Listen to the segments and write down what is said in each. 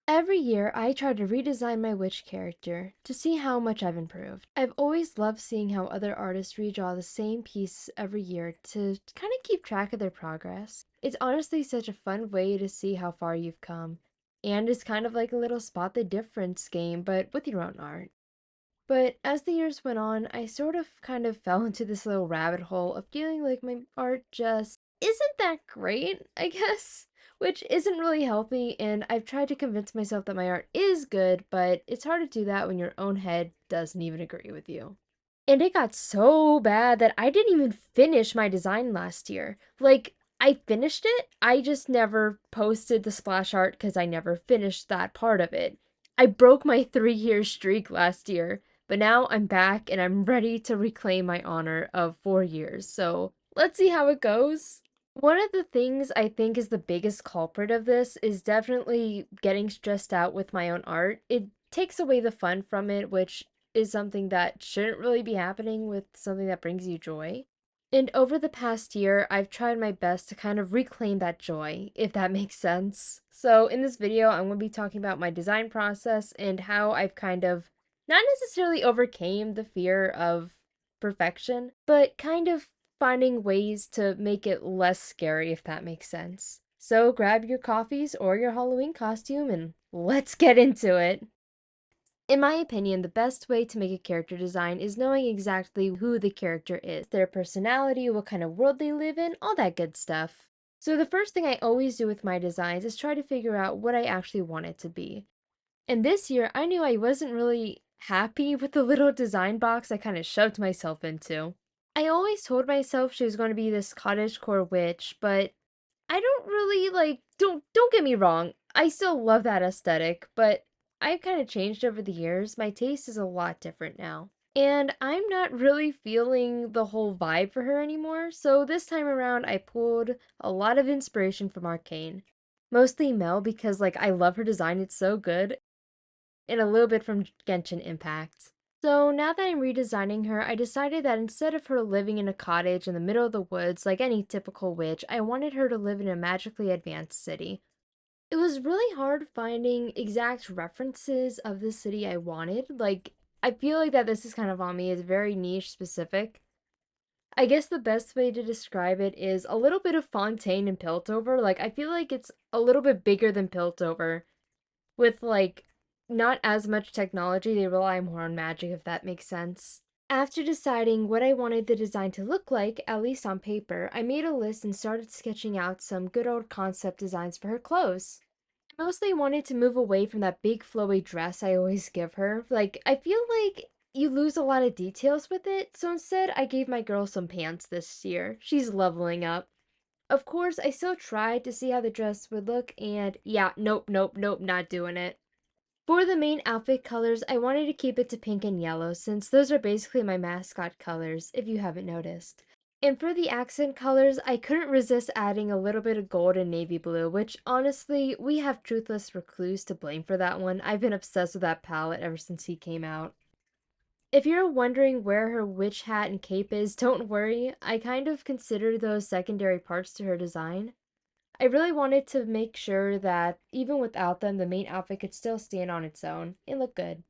Every year, I try to redesign my witch character to see how much I've improved. I've always loved seeing how other artists redraw the same piece every year to kind of keep track of their progress. It's honestly such a fun way to see how far you've come. And it's kind of like a little spot the difference game, but with your own art. But as the years went on, I sort of kind of fell into this little rabbit hole of feeling like my art just isn't that great, I guess, which isn't really healthy. And I've tried to convince myself that my art is good, but it's hard to do that when your own head doesn't even agree with you. And it got so bad that I didn't even finish my design last year. Like, I finished it, I just never posted the splash art because I never finished that part of it. I broke my 3 year streak last year, but now I'm back and I'm ready to reclaim my honor of 4 years. So let's see how it goes. One of the things I think is the biggest culprit of this is definitely getting stressed out with my own art. It takes away the fun from it, which is something that shouldn't really be happening with something that brings you joy. And over the past year, I've tried my best to kind of reclaim that joy, if that makes sense. So, in this video, I'm going to be talking about my design process and how I've kind of not necessarily overcame the fear of perfection, but kind of finding ways to make it less scary, if that makes sense. So, grab your coffees or your Halloween costume and let's get into it. In my opinion, the best way to make a character design is knowing exactly who the character is, their personality, what kind of world they live in, all that good stuff. So the first thing I always do with my designs is try to figure out what I actually want it to be. And this year, I knew I wasn't really happy with the little design box I kind of shoved myself into. I always told myself she was going to be this cottagecore witch, but I don't really like don't get me wrong. I still love that aesthetic, but I've kind of changed over the years. My taste is a lot different now. And I'm not really feeling the whole vibe for her anymore. So this time around I pulled a lot of inspiration from Arcane. Mostly Mel because like I love her design, it's so good, and a little bit from Genshin Impact. So now that I'm redesigning her, I decided that instead of her living in a cottage in the middle of the woods like any typical witch, I wanted her to live in a magically advanced city. It was really hard finding exact references of the city I wanted. Like, I feel like that this is kind of on me, it's very niche specific. I guess the best way to describe it is a little bit of Fontaine and Piltover. Like, I feel like it's a little bit bigger than Piltover with like not as much technology, they rely more on magic, if that makes sense. After deciding what I wanted the design to look like, at least on paper, I made a list and started sketching out some good old concept designs for her clothes. I mostly wanted to move away from that big flowy dress I always give her. Like, I feel like you lose a lot of details with it, so instead I gave my girl some pants this year. She's leveling up. Of course, I still tried to see how the dress would look, and yeah, nope, not doing it. For the main outfit colors, I wanted to keep it to pink and yellow since those are basically my mascot colors, if you haven't noticed. And for the accent colors, I couldn't resist adding a little bit of gold and navy blue, which honestly, we have Truthless Recluse to blame for that one. I've been obsessed with that palette ever since he came out. If you're wondering where her witch hat and cape is, don't worry. I kind of consider those secondary parts to her design. I really wanted to make sure that even without them, the main outfit could still stand on its own and look good.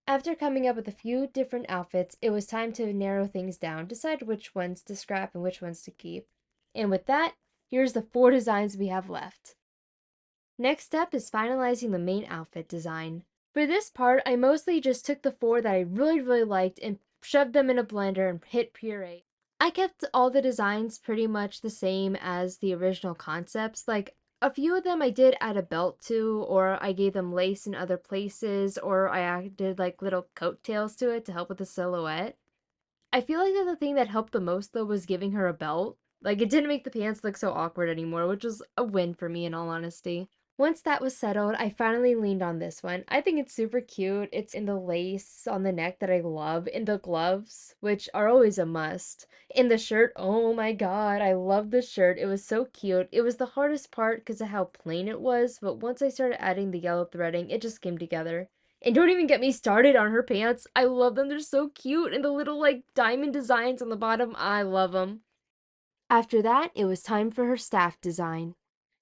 After coming up with a few different outfits, it was time to narrow things down, decide which ones to scrap and which ones to keep. And with that, here's the 4 designs we have left. Next step is finalizing the main outfit design. For this part, I mostly just took the 4 that I really liked and shoved them in a blender and hit puree. I kept all the designs pretty much the same as the original concepts. Like, a few of them I did add a belt to, or I gave them lace in other places, or I added like little coattails to it to help with the silhouette. I feel like that the thing that helped the most though was giving her a belt. Like, it didn't make the pants look so awkward anymore, which was a win for me in all honesty. Once that was settled, I finally leaned on this one. I think it's super cute. It's in the lace on the neck that I love, in the gloves, which are always a must. In the shirt, oh my god, I love the shirt. It was so cute. It was the hardest part because of how plain it was, but once I started adding the yellow threading, it just came together. And don't even get me started on her pants. I love them. They're so cute. And the little like diamond designs on the bottom, I love them. After that, it was time for her staff design.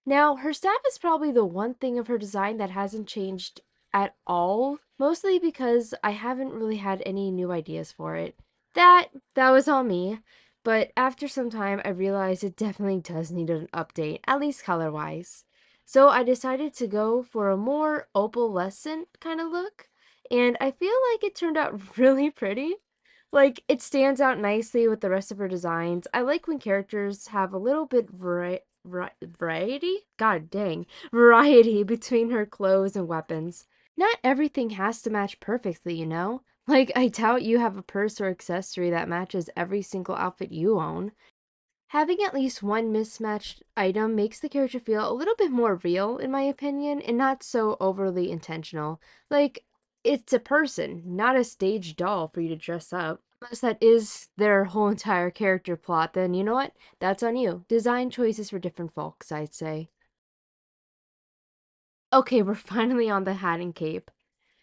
Now, her staff is probably the one thing of her design that hasn't changed at all, mostly because I haven't really had any new ideas for it. That was all me, but after some time I realized it definitely does need an update, at least color-wise. So I decided to go for a more opalescent kind of look, and I feel like it turned out really pretty. Like, it stands out nicely with the rest of her designs. I like when characters have a little bit variety? God dang. Variety between her clothes and weapons. Not everything has to match perfectly, you know? Like, I doubt you have a purse or accessory that matches every single outfit you own. Having at least one mismatched item makes the character feel a little bit more real, in my opinion, and not so overly intentional. Like, it's a person, not a staged doll for you to dress up. Unless that is their whole entire character plot, then you know what? That's on you. Design choices for different folks, I'd say. Okay, we're finally on the hat and cape.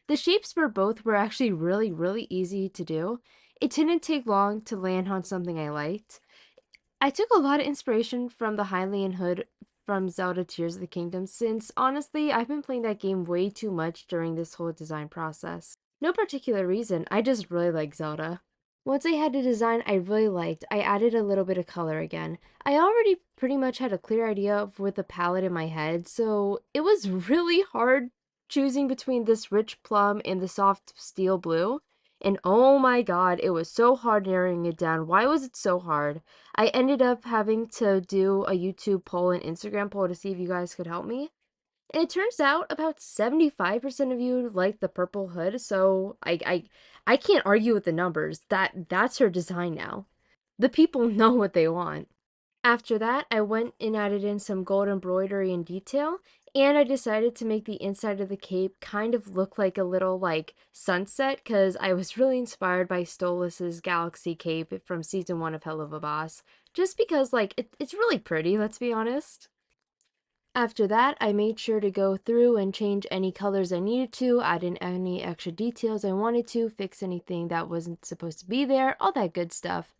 The shapes for both were actually really easy to do. It didn't take long to land on something I liked. I took a lot of inspiration from the Hylian hood from Zelda Tears of the Kingdom since honestly, I've been playing that game way too much during this whole design process. No particular reason, I just really like Zelda. Once I had a design I really liked, I added a little bit of color again. I already pretty much had a clear idea of with the palette in my head, so it was really hard choosing between this rich plum and the soft steel blue. And oh my god, it was so hard narrowing it down. Why was it so hard? I ended up having to do a YouTube poll and Instagram poll to see if you guys could help me. And it turns out about 75% of you like the purple hood, so I can't argue with the numbers. That's her design now. The people know what they want. After that, I went and added in some gold embroidery and detail, and I decided to make the inside of the cape kind of look like a little like sunset because I was really inspired by Stolas's Galaxy cape from season 1 of Hell of a Boss. Just because like it's really pretty, let's be honest. After that, I made sure to go through and change any colors I needed to, add in any extra details I wanted to, fix anything that wasn't supposed to be there, all that good stuff.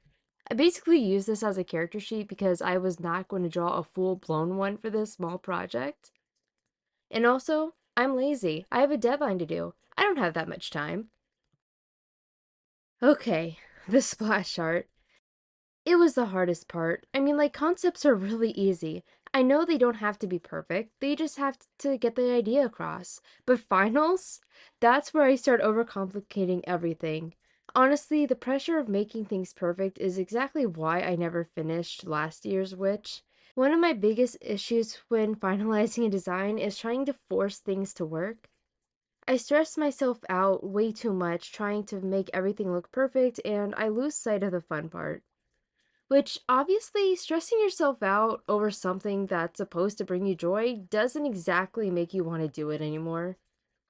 I basically used this as a character sheet because I was not going to draw a full-blown one for this small project. And also, I'm lazy. I have a deadline to do. I don't have that much time. Okay, the splash art. It was the hardest part. I mean, like, concepts are really easy. I know they don't have to be perfect, they just have to get the idea across. But finals? That's where I start overcomplicating everything. Honestly, the pressure of making things perfect is exactly why I never finished last year's Witch. One of my biggest issues when finalizing a design is trying to force things to work. I stress myself out way too much trying to make everything look perfect, and I lose sight of the fun part. Which obviously, stressing yourself out over something that's supposed to bring you joy doesn't exactly make you want to do it anymore.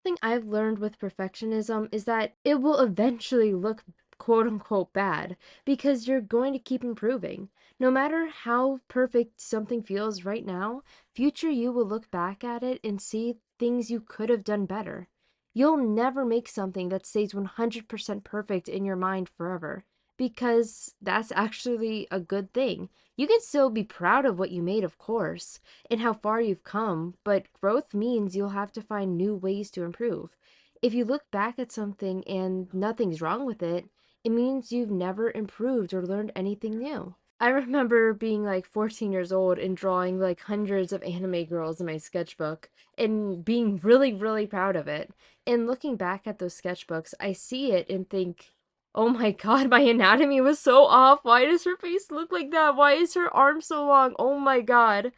Thing I've learned with perfectionism is that it will eventually look quote unquote bad because you're going to keep improving. No matter how perfect something feels right now, future you will look back at it and see things you could have done better. You'll never make something that stays 100% perfect in your mind forever because that's actually a good thing. You can still be proud of what you made, of course, and how far you've come, but growth means you'll have to find new ways to improve. If you look back at something and nothing's wrong with it, it means you've never improved or learned anything new. I remember being like 14 years old and drawing like hundreds of anime girls in my sketchbook and being really proud of it. And looking back at those sketchbooks, I see it and think, oh my god, my anatomy was so off. Why does her face look like that? Why is her arm so long? Oh my god.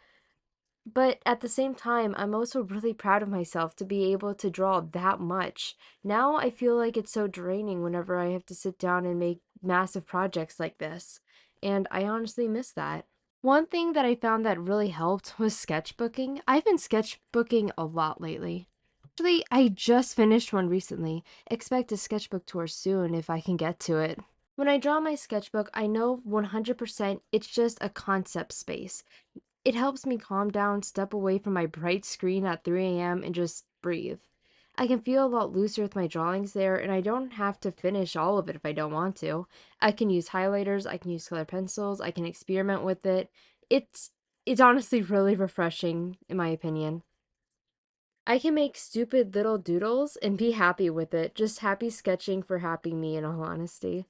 But at the same time, I'm also really proud of myself to be able to draw that much. Now I feel like it's so draining whenever I have to sit down and make massive projects like this. And I honestly miss that. One thing that I found that really helped was sketchbooking. I've been sketchbooking a lot lately. Actually, I just finished one recently. Expect a sketchbook tour soon if I can get to it. When I draw my sketchbook, I know 100% it's just a concept space. It helps me calm down, step away from my bright screen at 3 a.m., and just breathe. I can feel a lot looser with my drawings there, and I don't have to finish all of it if I don't want to. I can use highlighters, I can use colored pencils, I can experiment with it. It's it's honestly really refreshing, in my opinion. I can make stupid little doodles and be happy with it, just happy sketching for happy me, in all honesty.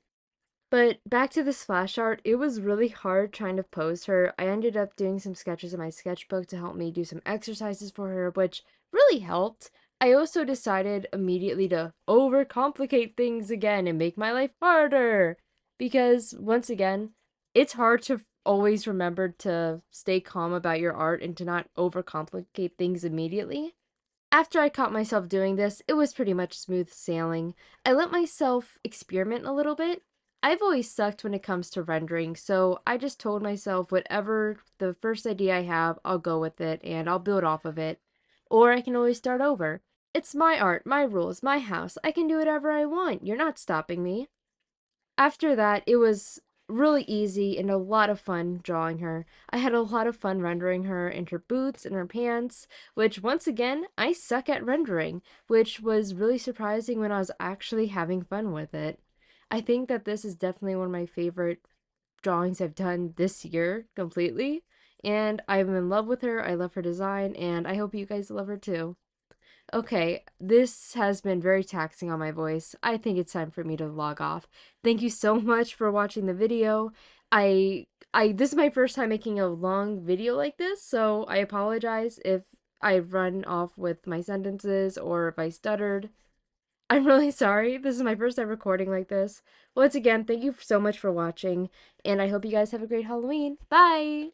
But back to the splash art, it was really hard trying to pose her. I ended up doing some sketches in my sketchbook to help me do some exercises for her, which really helped. I also decided immediately to overcomplicate things again and make my life harder. Because, once again, it's hard to always remember to stay calm about your art and to not overcomplicate things immediately. After I caught myself doing this, it was pretty much smooth sailing. I let myself experiment a little bit. I've always sucked when it comes to rendering, so I just told myself whatever the first idea I have, I'll go with it and I'll build off of it. Or I can always start over. It's my art, my rules, my house. I can do whatever I want. You're not stopping me. After that, it was really easy and a lot of fun drawing her. I had a lot of fun rendering her in her boots and her pants, which once again, I suck at rendering, which was really surprising when I was actually having fun with it. I think that this is definitely one of my favorite drawings I've done this year completely, and I'm in love with her. I love her design, and I hope you guys love her too. Okay, this has been very taxing on my voice. I think it's time for me to log off. Thank you so much for watching the video. I this is my first time making a long video like this, so I apologize if I run off with my sentences or if I stuttered. I'm really sorry. This is my first time recording like this. Once again, thank you so much for watching, and I hope you guys have a great Halloween. Bye!